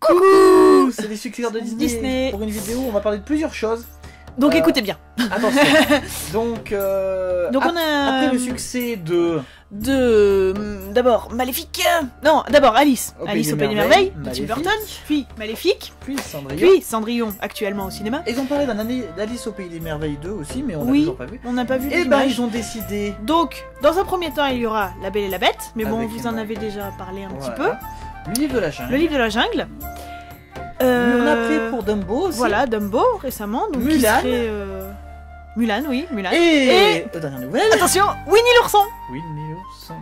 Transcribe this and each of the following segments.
Coucou, c'est les successeurs de Disney. Pour une vidéo, on va parler de plusieurs choses. Donc écoutez bien. Attention. Donc on a après le succès de d'abord Maléfique. Non, d'abord Alice. Au Alice Pays au des Pays des Merveilles, de Maléfique. Tim Burton, puis Maléfique, puis Cendrillon. puis Cendrillon actuellement au cinéma. Ils ont parlé d'Alice au Pays des Merveilles 2 aussi, mais on l'a Oui, toujours pas vu. on n'a pas vu Et ben l'image. ils ont décidé. Donc, dans un premier temps, il y aura La Belle et la Bête, mais bon, Avec vous en Emma. avez déjà parlé un petit peu. Voilà. Le livre de la jungle. Le livre de la jungle. On a pris pour Dumbo aussi. Voilà, Dumbo récemment. Donc Mulan. qui serait, Mulan, oui, Mulan. Et dernière nouvelle. Attention, Winnie l'ourson. Winnie l'ourson.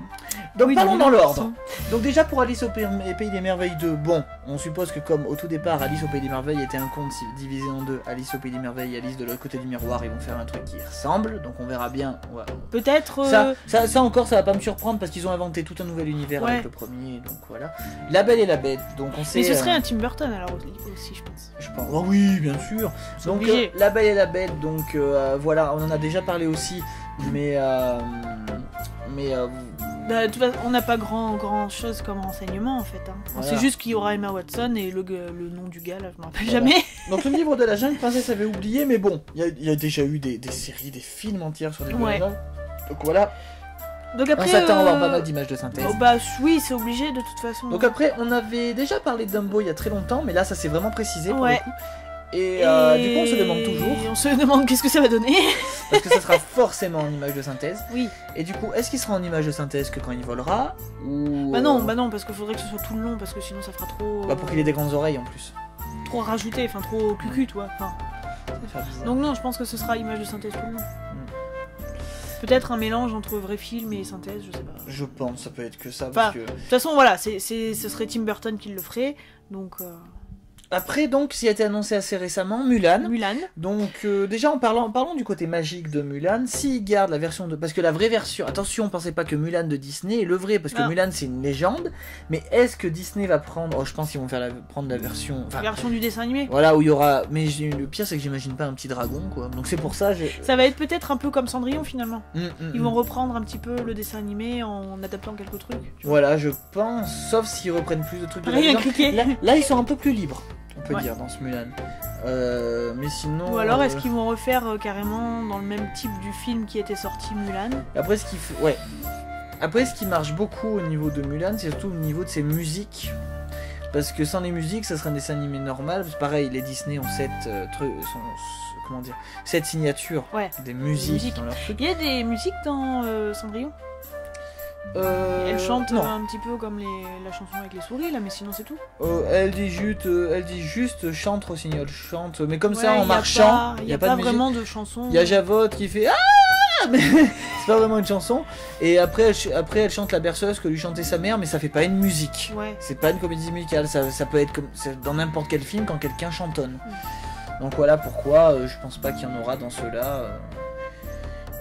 Donc Winnie parlons dans l'ordre. l'ourson. Donc déjà pour Alice au Pays des Merveilles 2, bon, on suppose que comme au tout départ Alice au Pays des Merveilles était un conte divisé en deux, Alice au Pays des Merveilles et Alice de l'autre côté du miroir, ils vont faire un truc qui ressemble, donc on verra bien. Ouais. Peut-être. Ça encore, ça va pas me surprendre parce qu'ils ont inventé tout un nouvel univers Ouais. avec le premier, donc voilà. La Belle et la Bête, donc on sait. Mais ce serait un Tim Burton alors aussi, je pense. Je pense. Oh oui, bien sûr. C'est Donc obligé. La Belle et la Bête, donc voilà, on en a déjà parlé aussi, mais Bah, de toute façon, on n'a pas grand chose comme renseignement en fait. Hein. On Voilà. sait juste qu'il y aura Emma Watson et le nom du gars là, je me rappelle Voilà. jamais. Donc le livre de la jungle, Princesse avait oublié, mais bon, il y a déjà eu des séries, des films entiers sur les livres de la Ouais. jungle. Donc voilà, Donc on après. s'attend à avoir pas mal d'images de synthèse. Oh, bah oui, c'est obligé de toute façon. Donc après, on avait déjà parlé de Dumbo il y a très longtemps, mais là ça s'est vraiment précisé pour Ouais. le coup. Et du coup on se demande toujours, On se demande qu'est-ce que ça va donner. parce que ça sera forcément en image de synthèse. Oui. Et du coup, est-ce qu'il sera en image de synthèse que quand il volera ou Bah non, parce qu'il faudrait que ce soit tout le long, parce que sinon ça fera trop. Bah, pour qu'il ait des grandes oreilles en plus. Trop rajouté, enfin trop cucu, toi. Enfin, Ça va faire bizarre. donc non, je pense que ce sera image de synthèse tout le long. Peut-être un mélange entre vrai film et synthèse, je sais pas. Je pense, ça peut être que ça. Enfin, Parce que... De toute façon, voilà, ce serait Tim Burton qui le ferait, donc Après, donc, s'il a été annoncé assez récemment, Mulan. Mulan. Donc déjà parlons du côté magique de Mulan, s'ils gardent la version de... Parce que la vraie version... Attention, pensez pas que Mulan de Disney est le vrai, parce que Non. Mulan c'est une légende, mais est-ce que Disney va prendre... Oh, je pense qu'ils vont prendre la version... Enfin, Version du dessin animé. voilà, où il y aura... Mais le pire c'est que j'imagine pas un petit dragon, quoi. Donc c'est pour ça, j'ai... Ça va être peut-être un peu comme Cendrillon finalement. Mm, mm, Ils mm. vont reprendre un petit peu le dessin animé en adaptant quelques trucs. tu vois. Voilà, je pense, sauf s'ils reprennent plus de trucs de la Rien légende. cliqué. Là, ils sont un peu plus libres, on peut Ouais. dire, dans ce Mulan. Mais sinon... Ou alors est-ce qu'ils vont refaire carrément dans le même type du film qui était sorti Mulan? Après, ouais. Après, ce qui marche beaucoup au niveau de Mulan, c'est surtout au niveau de ses musiques. Parce que sans les musiques, ça serait un dessin animé normal. C'est pareil, les Disney ont comment dire, cette signature Ouais. des musiques, musiques. dans leur truc. Il y a des musiques dans Cendrillon. Elle chante non. un petit peu comme la chanson avec les souris là, mais sinon c'est tout. Elle dit juste chante Rossignol, chante, mais comme Ouais, ça en marchant. Il n'y a pas pas de musique. vraiment de chanson. Il y a Javotte qui fait ah, mais c'est pas vraiment une chanson. Et après elle chante la berceuse que lui chantait sa mère, mais ça fait pas une musique. Ouais. C'est pas une comédie musicale, ça peut être comme dans n'importe quel film quand quelqu'un chantonne. Donc voilà pourquoi je pense pas qu'il y en aura dans ceux-là.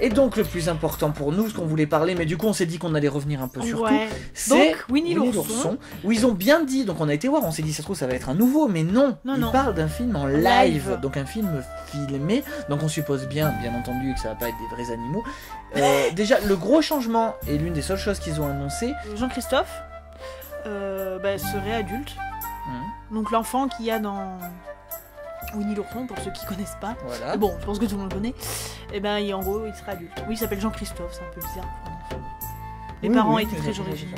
Et donc le plus important pour nous, ce qu'on voulait parler, mais du coup on s'est dit qu'on allait revenir un peu sur tout, Ouais. c'est Donc, Winnie l'ourson. où ils ont bien dit, donc on a été voir, on s'est dit ça se trouve ça va être un nouveau, mais non, Non, ils non. parlent d'un film en live, Live. donc un film filmé, donc on suppose bien entendu que ça va pas être des vrais animaux. Déjà le gros changement, et l'une des seules choses qu'ils ont annoncé, Jean-Christophe serait adulte. Donc l'enfant qu'il y a dans Winnie l'ourson, pour ceux qui connaissent pas. voilà. Mais bon, je pense que tout le monde le connaît. Et ben en gros, il sera adulte. Oui, il s'appelle Jean-Christophe, c'est un peu bizarre pour un enfant. Les Oui, parents oui, étaient très c'est originaux.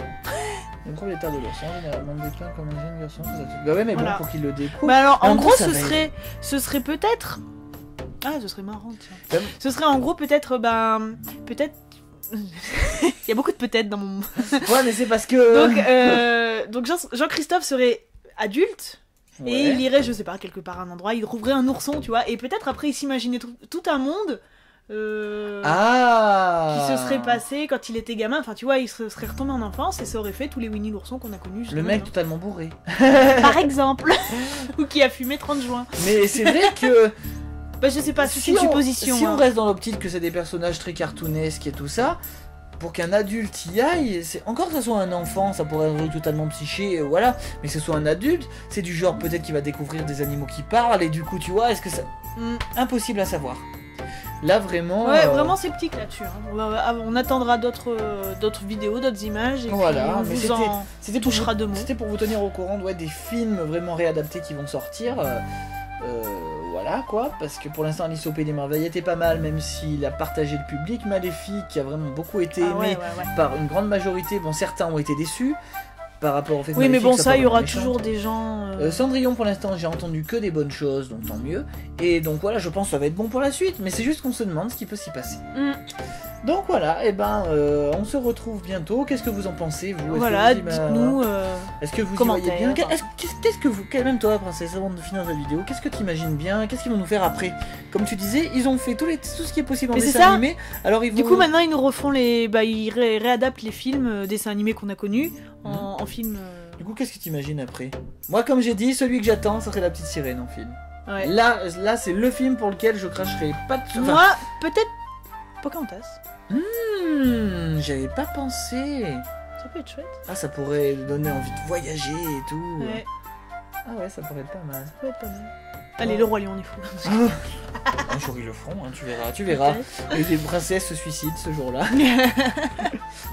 Le propriétaire de l'ours, généralement déclin comme un jeune garçon. Bah ouais, mais Voilà. bon, pour qu'il le découvre. Bah alors, en En gros, gros, ça ce serait peut-être... Ah, ce serait marrant, tiens. Comme- Ce serait en gros peut-être, peut-être... Il y a beaucoup de peut-être dans mon... Ouais, mais c'est parce que. Donc Jean-Christophe serait adulte, Ouais. et il irait, je sais pas, quelque part à un endroit, il trouverait un ourson, tu vois, et peut-être après il s'imaginait tout un monde... Ah. qui se serait passé quand il était gamin, enfin tu vois, il serait retombé en enfance et ça aurait fait tous les Winnie l'ourson qu'on a connus. Le mec totalement bourré. par exemple, ou qui a fumé 30 joints. Mais c'est vrai que. Bah je sais pas, c'est une supposition. Si on hein. reste dans l'optique que c'est des personnages très cartoonesques et tout ça, pour qu'un adulte y aille, c'est encore que ce soit un enfant, ça pourrait être totalement psyché, voilà, mais que ce soit un adulte, c'est du genre peut-être qu'il va découvrir des animaux qui parlent et du coup tu vois, est-ce que ça... Impossible à savoir. Là vraiment... Ouais, vraiment sceptique là-dessus. Hein. On attendra d'autres vidéos, d'autres images, et voilà, puis mais c'était touchera de mots. C'était pour vous tenir au courant des films vraiment réadaptés qui vont sortir. Voilà quoi, parce que pour l'instant Alice au Pays des Merveilles était pas mal, même s'il a partagé le public. Maléfique qui a vraiment beaucoup été aimé par une grande majorité. Bon, certains ont été déçus par rapport au fait que oui, mais bon, ça, il y aura méchante. toujours des gens... Cendrillon, pour l'instant, j'ai entendu que des bonnes choses, donc tant mieux. Et donc voilà, je pense que ça va être bon pour la suite, mais c'est juste qu'on se demande ce qui peut s'y passer. Donc voilà, et on se retrouve bientôt. Qu'est-ce que vous en pensez, vous? Voilà, dites-nous... Est-ce que vous y voyez bien? Qu'est-ce que vous... Même toi, Princesse, avant de finir la vidéo, qu'est-ce que tu imagines bien? Qu'est-ce qu'ils vont nous faire après? Comme tu disais, ils ont fait tout ce qui est possible en dessin animé. Alors, Du coup, maintenant, ils nous refont les... ils réadaptent les films, dessins animés qu'on a connus, en film... Du coup, qu'est-ce que tu imagines après? Moi, comme j'ai dit, celui que j'attends, ça serait La Petite Sirène en film. Ouais. Là c'est le film pour lequel je cracherai pas de... Moi, peut-être Pocahontas. J'avais pas pensé. Ça peut être chouette. Ah, ça pourrait donner envie de voyager et tout. Ouais. Ah ouais, ça pourrait être pas mal. Ça peut être pas mal. Allez, le Roi Lion, on est fou. Un jour ils le feront, hein, tu verras. Et les princesses se suicident ce jour-là.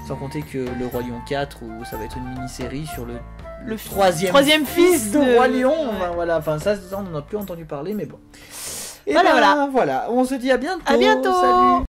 Sans compter que le Roi Lion 4, où ça va être une mini-série sur le troisième fils de Roi Lion. Ouais. Enfin, voilà, enfin ça on n'en a plus entendu parler, mais bon. Et voilà. voilà, on se dit à bientôt. À bientôt. Salut.